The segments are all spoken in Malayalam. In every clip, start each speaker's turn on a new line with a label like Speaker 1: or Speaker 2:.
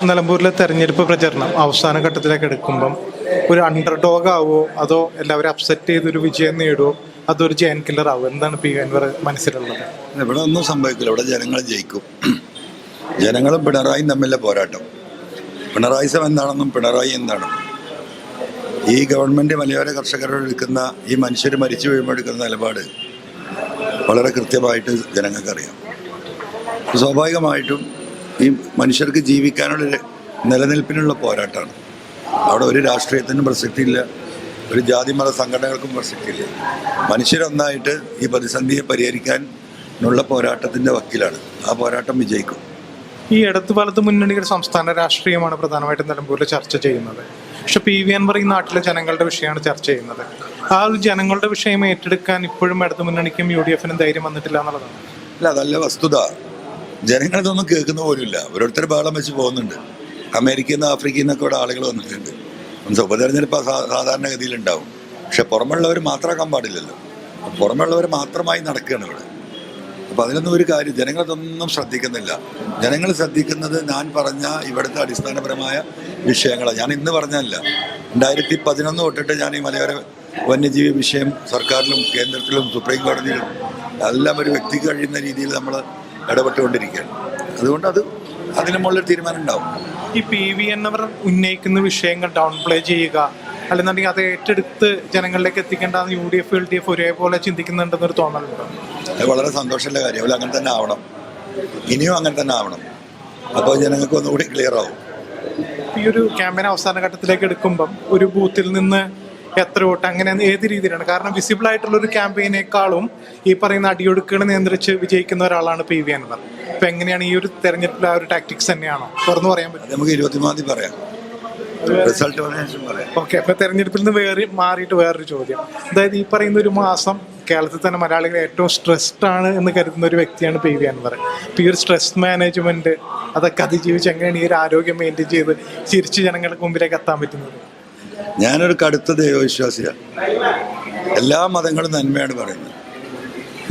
Speaker 1: നിലമ്പൂരിലെ തെരഞ്ഞെടുപ്പ് പ്രചരണം അവസാന ഘട്ടത്തിലേക്ക് എടുക്കുമ്പം ഒരു അണ്ടർ ഡോഗ് ആവോ അതോ എല്ലാവരും അപ്സെറ്റ് ചെയ്തൊരു വിജയം നേടുമോ അതൊരു ജയൻ കില്ലർ ആവോ? എന്താണ് പി അൻവർ മനസ്സിലുള്ളത്?
Speaker 2: ഇവിടെ ഒന്നും സംഭവിക്കില്ല. ഇവിടെ ജനങ്ങൾ ജയിക്കും. ജനങ്ങളും പിണറായിയും തമ്മിലെ പോരാട്ടം. പിണറായി എന്താണെന്നും പിണറായി എന്താണെന്നും ഈ ഗവൺമെൻറ് മലയോര കർഷകരോട് എടുക്കുന്ന ഈ മനുഷ്യർ മരിച്ചു വീഴുമ്പോൾ എടുക്കുന്ന നിലപാട് വളരെ കൃത്യമായിട്ട് ജനങ്ങൾക്കറിയാം. സ്വാഭാവികമായിട്ടും ഈ മനുഷ്യർക്ക് ജീവിക്കാനുള്ള നിലനിൽപ്പിനുള്ള പോരാട്ടമാണ്. അവിടെ ഒരു രാഷ്ട്രീയത്തിനും പ്രസക്തിയില്ല, ഒരു ജാതി മത സംഘടനകൾക്കും പ്രസക്തിയില്ല. മനുഷ്യരൊന്നായിട്ട് ഈ പ്രതിസന്ധിയെ പരിഹരിക്കാനുള്ള പോരാട്ടത്തിൻ്റെ വക്കിലാണ്. ആ പോരാട്ടം വിജയിക്കും.
Speaker 1: ഈ ഇടത് വലത് മുന്നണിയുടെ സംസ്ഥാന രാഷ്ട്രീയമാണ് പ്രധാനമായിട്ടും നിലമ്പൂരിൽ ചർച്ച ചെയ്യുന്നത്. പക്ഷെ പി വി അൻവർ ഈ നാട്ടിലെ ജനങ്ങളുടെ വിഷയമാണ് ചർച്ച ചെയ്യുന്നത്. ആ ഒരു ജനങ്ങളുടെ വിഷയം ഏറ്റെടുക്കാൻ ഇപ്പോഴും ഇടതു മുന്നണിക്കും യു ഡി എഫിനും ധൈര്യം വന്നിട്ടില്ല എന്നുള്ളതാണ്.
Speaker 2: അല്ല, അതല്ല വസ്തുത. ജനങ്ങളിതൊന്നും കേൾക്കുന്ന പോലുമില്ല. ഓരോരുത്തർ ബഹളം വെച്ച് പോകുന്നുണ്ട്. അമേരിക്കയിൽ നിന്ന് ആഫ്രിക്കയിൽ നിന്നൊക്കെ ഇവിടെ ആളുകൾ വന്നിട്ടുണ്ട്. ഉപതെരഞ്ഞെടുപ്പ് സാധാരണഗതിയിലുണ്ടാവും. പക്ഷെ പുറമുള്ളവർ മാത്രമാക്കാൻ പാടില്ലല്ലോ. പുറമുള്ളവർ മാത്രമായി നടക്കുകയാണ് ഇവിടെ. അപ്പോൾ അതിലൊന്നും ഒരു കാര്യം ജനങ്ങളതൊന്നും ശ്രദ്ധിക്കുന്നില്ല. ജനങ്ങൾ ശ്രദ്ധിക്കുന്നത് ഞാൻ പറഞ്ഞ ഇവിടുത്തെ അടിസ്ഥാനപരമായ വിഷയങ്ങളാണ്. ഞാൻ ഇന്ന് പറഞ്ഞല്ല, 2011 തൊട്ടിട്ട് ഞാൻ ഈ മലയോര വന്യജീവി വിഷയം സർക്കാരിലും കേന്ദ്രത്തിലും സുപ്രീം കോടതിയിലും എല്ലാം ഒരു വ്യക്തിക്ക് കഴിയുന്ന രീതിയിൽ നമ്മൾ ഇടപെട്ടുകൊണ്ടിരിക്കുകയാണ്. അതുകൊണ്ട് അതിന് മുകളിൽ തീരുമാനം ഉണ്ടാവും.
Speaker 1: ഈ പി വി അൻവർ ഉന്നയിക്കുന്ന വിഷയങ്ങൾ ഡൗൺ പ്ലേ ചെയ്യുക അല്ലെന്നുണ്ടെങ്കിൽ അത് ഏറ്റെടുത്ത് ജനങ്ങളിലേക്ക് എത്തിക്കേണ്ടതെന്ന് U D F L D F ഒരേപോലെ ചിന്തിക്കുന്നുണ്ടെന്നൊരു തോന്നലുണ്ടോ?
Speaker 2: അത് വളരെ സന്തോഷമുള്ള കാര്യം. അതുപോലെ അങ്ങനെ തന്നെ ആവണം. ഇനിയും അങ്ങനെ തന്നെ ആവണം. അപ്പോൾ ജനങ്ങൾക്ക് ഒന്നുകൂടി ക്ലിയർ ആവും.
Speaker 1: ഈ ഒരു ക്യാമ്പയിൻ അവസാന ഘട്ടത്തിലേക്ക് എടുക്കുമ്പം ഒരു ബൂത്തിൽ നിന്ന് എത്ര വോട്ട് അങ്ങനെ ഏത് രീതിയിലാണ്? കാരണം വിസിബിൾ ആയിട്ടുള്ള ഒരു ക്യാമ്പയിനേക്കാളും ഈ പറയുന്ന അടിയൊടുക്കുകൾ നിയന്ത്രിച്ച് വിജയിക്കുന്ന ഒരാളാണ് പി വി അൻവർ. അപ്പൊ എങ്ങനെയാണ് ഈ ഒരു തെരഞ്ഞെടുപ്പിൽ ആ ഒരു ടാക്ടിക്സ് തന്നെയാണോ തുറന്നു പറയാൻ പറ്റും?
Speaker 2: നമുക്ക് 23 പറയാം. റിസൾട്ട് പറയാം.
Speaker 1: ഓക്കെ. അപ്പൊ തെരഞ്ഞെടുപ്പിൽ നിന്ന് മാറിയിട്ട് വേറൊരു ചോദ്യം. അതായത് ഈ പറയുന്ന ഒരു മാസം കേരളത്തിൽ തന്നെ മലയാളികൾ ഏറ്റവും സ്ട്രെസ്ഡ് ആണ് എന്ന് കരുതുന്ന ഒരു വ്യക്തിയാണ് പി വി അൻവർ. അപ്പോൾ ഈ ഒരു സ്ട്രെസ് മാനേജ്മെന്റ് അതൊക്കെ അതിജീവിച്ച് എങ്ങനെയാണ് ഈ ഒരു ആരോഗ്യം മെയിൻറ്റെയിൻ ചെയ്ത് തിരിച്ച് ജനങ്ങൾക്ക് മുമ്പിലേക്ക് എത്താൻ പറ്റുന്നത്?
Speaker 2: ഞാനൊരു കടുത്ത ദൈവവിശ്വാസിയാണ്. എല്ലാ മതങ്ങളും നന്മയാണ് പറയുന്നത്.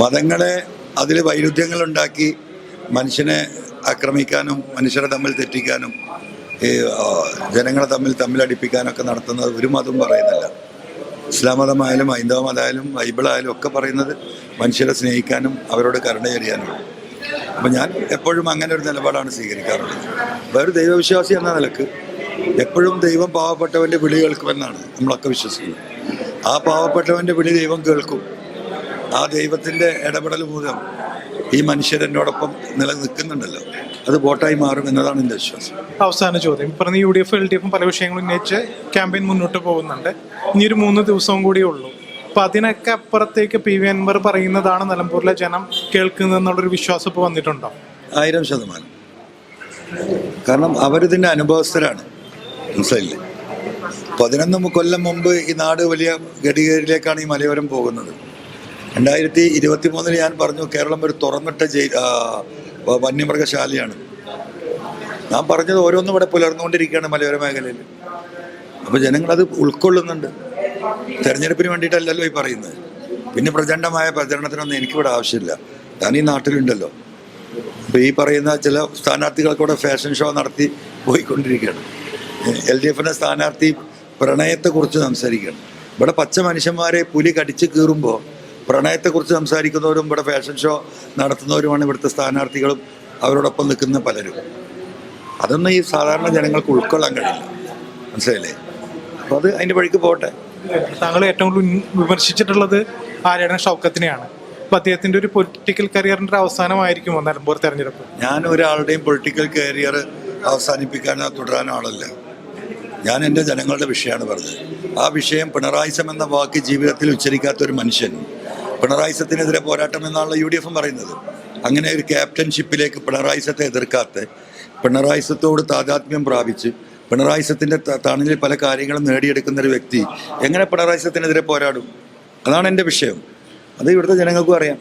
Speaker 2: മതങ്ങളെ അതിൽ വൈരുദ്ധ്യങ്ങളുണ്ടാക്കി മനുഷ്യനെ ആക്രമിക്കാനും മനുഷ്യരെ തമ്മിൽ തെറ്റിക്കാനും ഈ ജനങ്ങളെ തമ്മിലടിപ്പിക്കാനൊക്കെ നടത്തുന്നത് ഒരു മതവും പറയുന്നില്ല. ഇസ്ലാം മതമായാലും ഹൈന്ദവ മതമായാലും ബൈബിളായാലും ഒക്കെ പറയുന്നത് മനുഷ്യരെ സ്നേഹിക്കാനും അവരോട് കരുണ ചൊരിയാനുമാണ്. അപ്പം ഞാൻ എപ്പോഴും അങ്ങനെ ഒരു നിലപാടാണ് സ്വീകരിക്കാറുള്ളത്. വേറൊരു ദൈവവിശ്വാസി എന്ന നിലക്ക് എപ്പോഴും ദൈവം പാവപ്പെട്ടവൻ്റെ വിളി കേൾക്കുമെന്നാണ് നമ്മളൊക്കെ വിശ്വസിക്കുന്നത്. ആ പാവപ്പെട്ടവൻ്റെ വിളി ദൈവം കേൾക്കും. ആ ദൈവത്തിൻ്റെ ഇടപെടൽ മൂലം ഈ മനുഷ്യരെന്നോടൊപ്പം നിലനിൽക്കുന്നുണ്ടല്ലോ, അത് വോട്ടായി മാറും എന്നതാണ് എൻ്റെ വിശ്വാസം.
Speaker 1: അവസാന ചോദ്യം. പറഞ്ഞ U D F L D എഫും പല വിഷയങ്ങളും ഉന്നയിച്ച് ക്യാമ്പയിൻ മുന്നോട്ട് പോകുന്നുണ്ട്. ഇനിയൊരു 3 ദിവസവും കൂടിയേ ഉള്ളൂ. അപ്പം അതിനൊക്കെ അപ്പുറത്തേക്ക് പി വി അൻവർ പറയുന്നതാണ് നിലമ്പൂരിലെ ജനം കേൾക്കുന്നതെന്നുള്ളൊരു വിശ്വാസം ഇപ്പോൾ വന്നിട്ടുണ്ടോ?
Speaker 2: 1000%. കാരണം അവരിതിൻ്റെ അനുഭവസ്ഥരാണ്. മനസ്സിലായില്ലേ? 11 കൊല്ലം മുമ്പ് ഈ നാട് വലിയ ഗഡികളിലേക്കാണ് ഈ മലയോരം പോകുന്നത്. 2023 ഞാൻ പറഞ്ഞു കേരളം ഒരു തുറന്നിട്ട വന്യമൃഗശാലയാണ്. ഞാൻ പറഞ്ഞത് ഓരോന്നും ഇവിടെ പുലർന്നുകൊണ്ടിരിക്കുകയാണ് മലയോര മേഖലയിൽ. അപ്പോൾ ജനങ്ങളത് ഉൾക്കൊള്ളുന്നുണ്ട്. തെരഞ്ഞെടുപ്പിന് വേണ്ടിയിട്ടല്ലല്ലോ ഈ പറയുന്നത്. പിന്നെ പ്രചണ്ഡമായ പ്രചരണത്തിനൊന്നും എനിക്കിവിടെ ആവശ്യമില്ല. ഞാൻ ഈ നാട്ടിലുണ്ടല്ലോ. ഇപ്പോൾ ഈ പറയുന്ന ചില സ്ഥാനാർത്ഥികൾക്കൂടെ ഫാഷൻ ഷോ നടത്തി പോയിക്കൊണ്ടിരിക്കുകയാണ്. LDF സ്ഥാനാർത്ഥി പ്രണയത്തെക്കുറിച്ച് സംസാരിക്കുകയാണ്. ഇവിടെ പച്ച മനുഷ്യന്മാരെ പുലി കടിച്ച് കീറുമ്പോൾ പ്രണയത്തെക്കുറിച്ച് സംസാരിക്കുന്നവരും ഇവിടെ ഫാഷൻ ഷോ നടത്തുന്നവരുമാണ് ഇവിടുത്തെ സ്ഥാനാർത്ഥികളും അവരോടൊപ്പം നിൽക്കുന്ന പലരും. അതൊന്നും ഈ സാധാരണ ജനങ്ങൾക്ക് ഉൾക്കൊള്ളാൻ കഴിയില്ല. മനസ്സിലായില്ലേ? അപ്പോൾ അത് അതിൻ്റെ വഴിക്ക് പോട്ടെ.
Speaker 1: താങ്കൾ ഏറ്റവും കൂടുതൽ വിമർശിച്ചിട്ടുള്ളത് ആര്യാടൻ ഷൗക്കത്തിനെയാണ്. അപ്പോൾ അദ്ദേഹത്തിൻ്റെ ഒരു പൊളിറ്റിക്കൽ കരിയറിൻ്റെ അവസാനമായിരിക്കുമോ നിലമ്പൂർ തെരഞ്ഞെടുപ്പ്?
Speaker 2: ഞാൻ ഒരാളുടെയും പൊളിറ്റിക്കൽ കരിയർ അവസാനിപ്പിക്കാനോ തുടരാനോ ആളല്ല. ഞാൻ എൻ്റെ ജനങ്ങളുടെ വിഷയമാണ് പറഞ്ഞത്. ആ വിഷയം പിണറായിസം എന്ന വാക്ക് ജീവിതത്തിൽ ഉച്ചരിക്കാത്തൊരു മനുഷ്യൻ പിണറായിസത്തിനെതിരെ പോരാട്ടം എന്നാണല്ലോ UDF പറയുന്നത്. അങ്ങനെ ഒരു ക്യാപ്റ്റൻഷിപ്പിലേക്ക് പിണറായിസത്തെ എതിർക്കാത്ത, പിണറായിസത്തോട് താതാത്മ്യം പ്രാപിച്ച് പിണറായിസത്തിൻ്റെ തണലിൽ പല കാര്യങ്ങളും നേടിയെടുക്കുന്ന ഒരു വ്യക്തി എങ്ങനെ പിണറായിസത്തിനെതിരെ പോരാടും? അതാണ് എൻ്റെ വിഷയം. അത് ഇവിടുത്തെ ജനങ്ങൾക്കും അറിയാം.